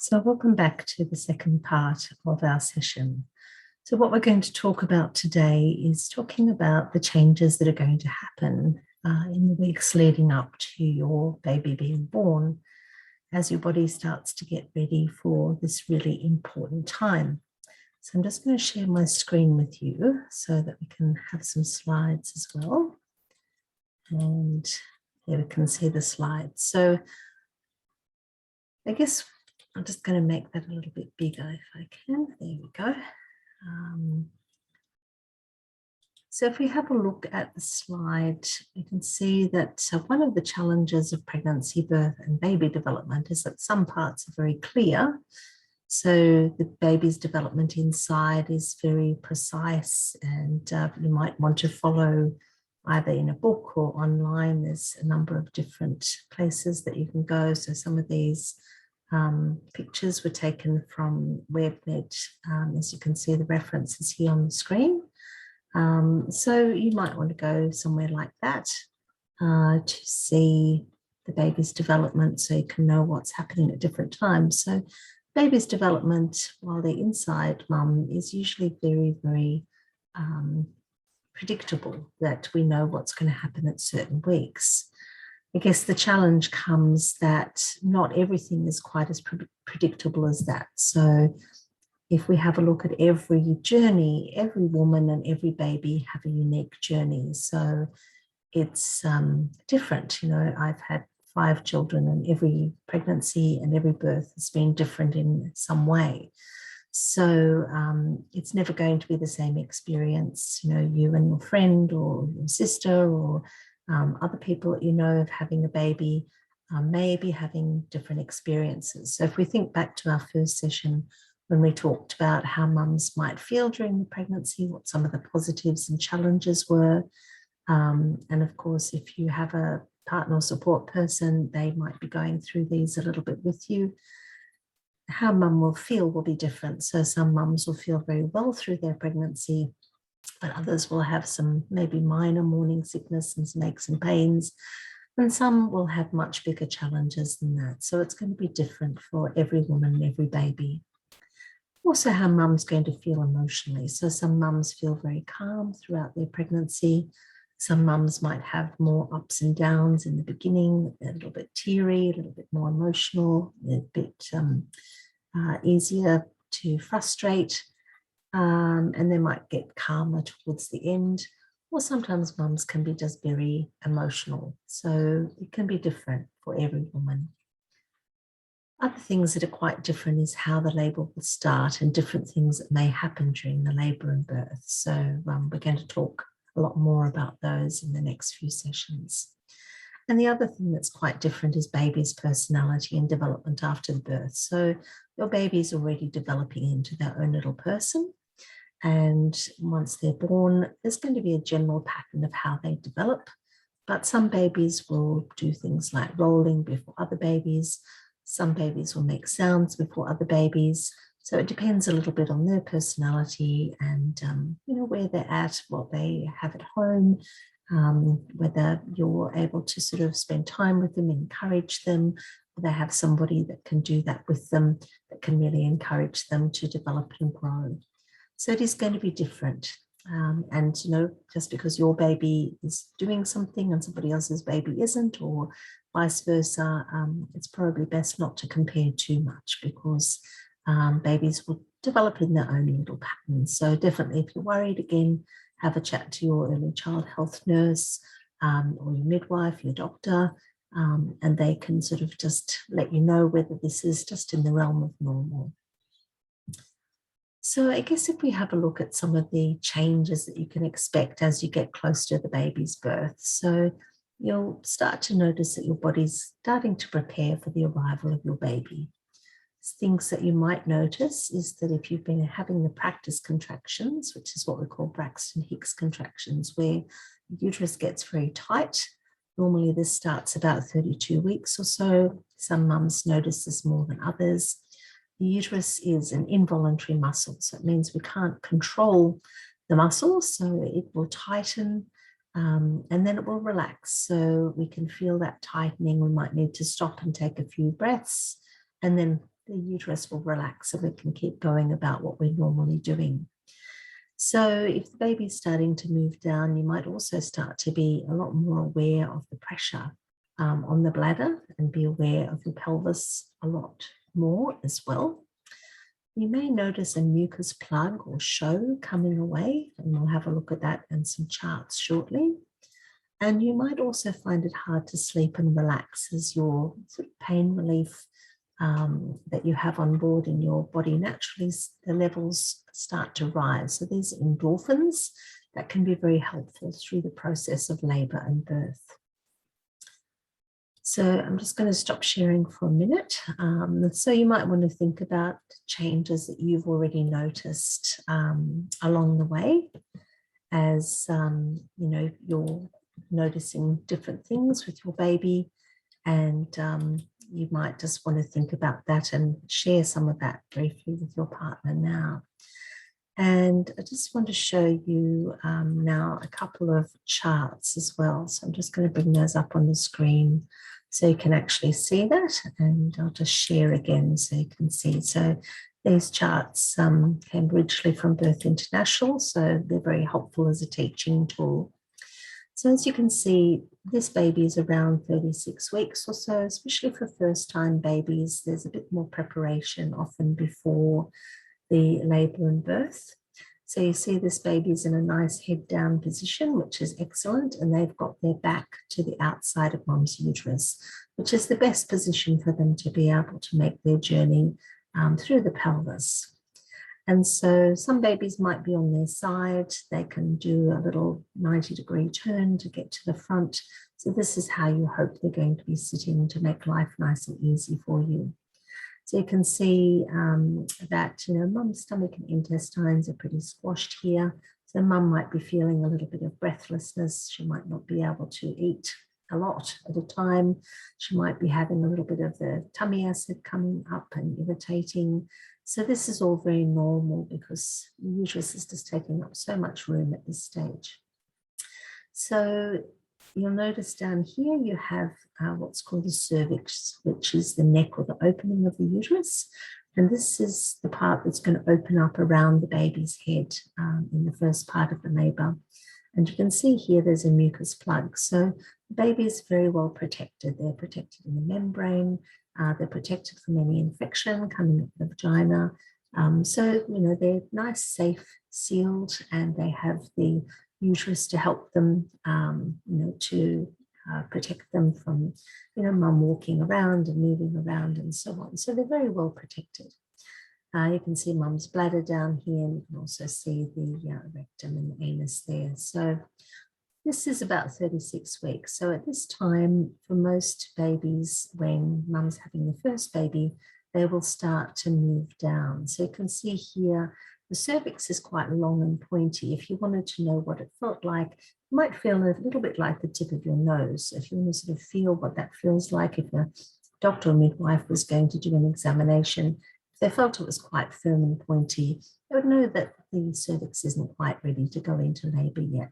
So welcome back to the second part of our session. So what we're going to talk about today is talking about the changes that are going to happen in the weeks leading up to your baby being born as your body starts to get ready for this really important time. So I'm just going to share my screen with you so that we can have some slides as well. And there we can see the slides. So I guess I'm just going to make that a little bit bigger if I can. There we go. So if we have a look at the slide, you can see that one of the challenges of pregnancy, birth and baby development is that some parts are very clear. So the baby's development inside is very precise, and you might want to follow either in a book or online. There's a number of different places that you can go. So some of these pictures were taken from WebMed. As you can see, the references here on the screen. So you might want to go somewhere like that to see the baby's development so you can know what's happening at different times. So baby's development while they're inside mum is usually very, very predictable, that we know what's going to happen at certain weeks. I guess the challenge comes that not everything is quite as predictable as that. So if we have a look at every journey, every woman and every baby have a unique journey. So it's different. You know, I've had 5 children, and every pregnancy and every birth has been different in some way. So it's never going to be the same experience, you know, you and your friend or your sister or other people that you know of having a baby may be having different experiences. So if we think back to our first session when we talked about how mums might feel during the pregnancy, what some of the positives and challenges were, and of course if you have a partner or support person, they might be going through these a little bit with you. How mum will feel will be different. So some mums will feel very well through their pregnancy, but others will have some maybe minor morning sickness and some aches and pains, and some will have much bigger challenges than that. So it's going to be different for every woman and every baby. Also how mum's going to feel emotionally. So some mums feel very calm throughout their pregnancy. Some mums might have more ups and downs in the beginning, a little bit teary, a little bit more emotional, a bit easier to frustrate. And they might get calmer towards the end, or sometimes mums can be just very emotional. So it can be different for every woman. Other things that are quite different is how the labour will start and different things that may happen during the labour and birth. So we're going to talk a lot more about those in the next few sessions. And the other thing that's quite different is baby's personality and development after the birth. So your baby's already developing into their own little person. And once they're born, there's going to be a general pattern of how they develop. But some babies will do things like rolling before other babies. Some babies will make sounds before other babies. So it depends a little bit on their personality and, you know, where they're at, what they have at home, whether you're able to sort of spend time with them, encourage them, or they have somebody that can do that with them, that can really encourage them to develop and grow. So it is going to be different. And, you know, just because your baby is doing something and somebody else's baby isn't, or vice versa, it's probably best not to compare too much, because babies will develop in their own little patterns. So definitely, if you're worried, again, have a chat to your early child health nurse or your midwife, your doctor, and they can sort of just let you know whether this is just in the realm of normal. So I guess if we have a look at some of the changes that you can expect as you get close to the baby's birth. So you'll start to notice that your body's starting to prepare for the arrival of your baby. Things that you might notice is that if you've been having the practice contractions, which is what we call Braxton Hicks contractions, where the uterus gets very tight, normally this starts about 32 weeks or so. Some mums notice this more than others. The uterus is an involuntary muscle, so it means we can't control the muscle, so it will tighten and then it will relax. So we can feel that tightening. We might need to stop and take a few breaths, and then the uterus will relax and we can keep going about what we're normally doing. So if the baby's starting to move down, you might also start to be a lot more aware of the pressure on the bladder and be aware of your pelvis a lot more as well. You may notice a mucus plug or show coming away, and we'll have a look at that and some charts shortly. And you might also find it hard to sleep and relax as your sort of pain relief that you have on board in your body, naturally the levels start to rise. So these endorphins that can be very helpful through the process of labor and birth. So I'm just going to stop sharing for a minute. So you might want to think about changes that you've already noticed along the way as you're noticing different things with your baby, and you might just want to think about that and share some of that briefly with your partner now. And I just want to show you now a couple of charts as well. So I'm just going to bring those up on the screen so you can actually see that, and I'll just share again so you can see. So these charts came originally from Birth International, so they're very helpful as a teaching tool. So as you can see, this baby is around 36 weeks or so, especially for first-time babies. There's a bit more preparation often before the labour and birth. So you see this baby's in a nice head down position, which is excellent, and they've got their back to the outside of mom's uterus, which is the best position for them to be able to make their journey through the pelvis. And so some babies might be on their side. They can do a little 90-degree turn to get to the front. So this is how you hope they're going to be sitting to make life nice and easy for you. So you can see that, mum's stomach and intestines are pretty squashed here. So mum might be feeling a little bit of breathlessness. She might not be able to eat a lot at a time. She might be having a little bit of the tummy acid coming up and irritating. So this is all very normal because the uterus is just taking up so much room at this stage. So you'll notice down here you have what's called the cervix, which is the neck or the opening of the uterus. And this is the part that's going to open up around the baby's head in the first part of the labour. And you can see here there's a mucus plug. So the baby is very well protected. They're protected in the membrane. They're protected from any infection coming up the vagina. So, they're nice, safe, sealed, and they have the uterus to help them, to protect them from, mum walking around and moving around and so on. So they're very well protected. You can see mum's bladder down here, and you can also see the rectum and the anus there. So this is about 36 weeks. So at this time, for most babies, when mum's having the first baby, they will start to move down. So you can see here, the cervix is quite long and pointy. If you wanted to know what it felt like, it might feel a little bit like the tip of your nose. If you want to sort of feel what that feels like, if a doctor or midwife was going to do an examination, if they felt it was quite firm and pointy, they would know that the cervix isn't quite ready to go into labour yet.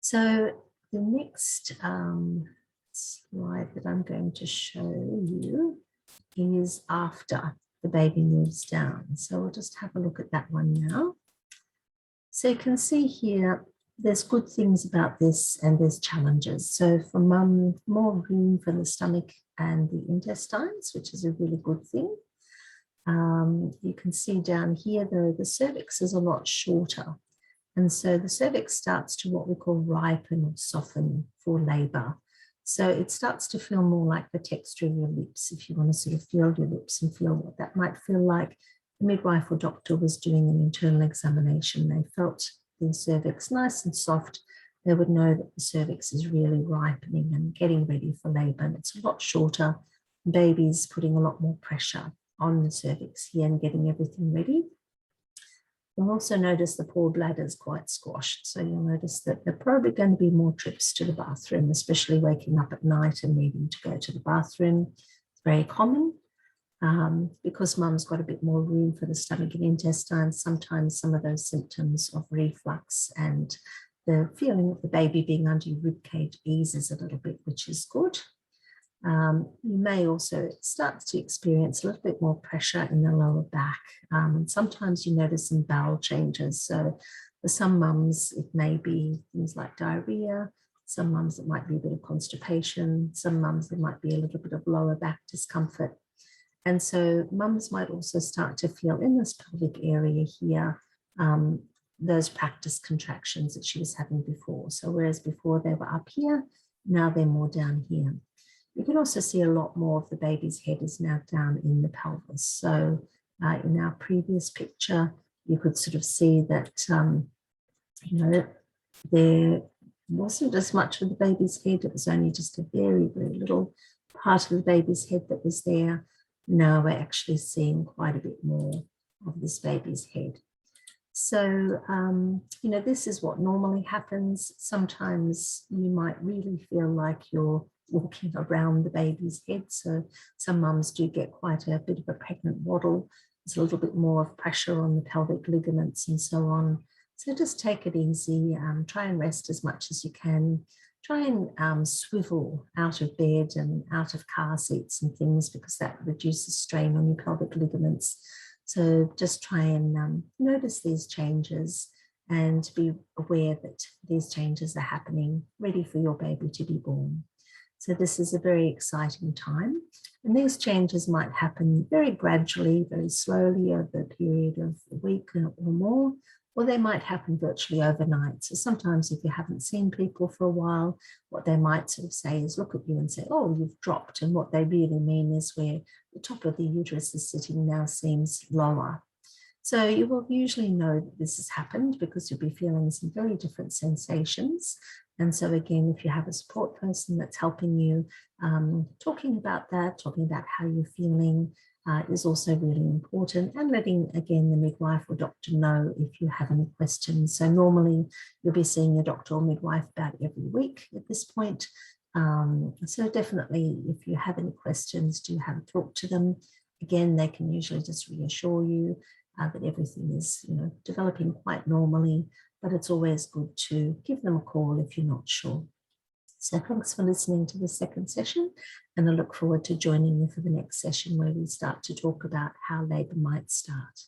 So the next slide that I'm going to show you is after the baby moves down. So we'll just have a look at that one now. So you can see here, there's good things about this and there's challenges. So for mum, more room for the stomach and the intestines, which is a really good thing. You can see down here, though, the cervix is a lot shorter. And so the cervix starts to what we call ripen or soften for labour. So it starts to feel more like the texture of your lips, if you want to sort of feel your lips and feel what that might feel like. The midwife or doctor was doing an internal examination. They felt the cervix nice and soft. They would know that the cervix is really ripening and getting ready for labour. And it's a lot shorter. Baby's putting a lot more pressure on the cervix here and getting everything ready. You'll also notice the poor bladder is quite squashed. So you'll notice that there are probably going to be more trips to the bathroom, especially waking up at night and needing to go to the bathroom. It's very common because mum's got a bit more room for the stomach and intestines. Sometimes some of those symptoms of reflux and the feeling of the baby being under your ribcage eases a little bit, which is good. You may also start to experience a little bit more pressure in the lower back. And sometimes you notice some bowel changes. So for some mums, it may be things like diarrhea. Some mums, it might be a bit of constipation. Some mums, there might be a little bit of lower back discomfort. And so mums might also start to feel in this pelvic area here, those practice contractions that she was having before. So whereas before they were up here, now they're more down here. You can also see a lot more of the baby's head is now down in the pelvis. So in our previous picture, you could sort of see that, there wasn't as much of the baby's head. It was only just a very, very little part of the baby's head that was there. Now we're actually seeing quite a bit more of this baby's head. So, this is what normally happens. Sometimes you might really feel like you're walking around the baby's head. So some mums do get quite a bit of a pregnant waddle. There's a little bit more of pressure on the pelvic ligaments and so on. So just take it easy. Try and rest as much as you can. Try and swivel out of bed and out of car seats and things, because that reduces strain on your pelvic ligaments. So just try and notice these changes and be aware that these changes are happening, ready for your baby to be born. So this is a very exciting time. And these changes might happen very gradually, very slowly over a period of a week or more, or they might happen virtually overnight. So sometimes if you haven't seen people for a while, what they might sort of say is look at you and say, oh, you've dropped. And what they really mean is where the top of the uterus is sitting now seems lower. So you will usually know that this has happened because you'll be feeling some very different sensations. And so again, if you have a support person that's helping you, talking about that, talking about how you're feeling, is also really important, and letting, again, the midwife or doctor know if you have any questions. So normally you'll be seeing your doctor or midwife about every week at this point. So definitely, if you have any questions, do have a talk to them. Again, they can usually just reassure you that everything is, developing quite normally, but it's always good to give them a call if you're not sure. So thanks for listening to the second session, and I look forward to joining you for the next session where we start to talk about how labour might start.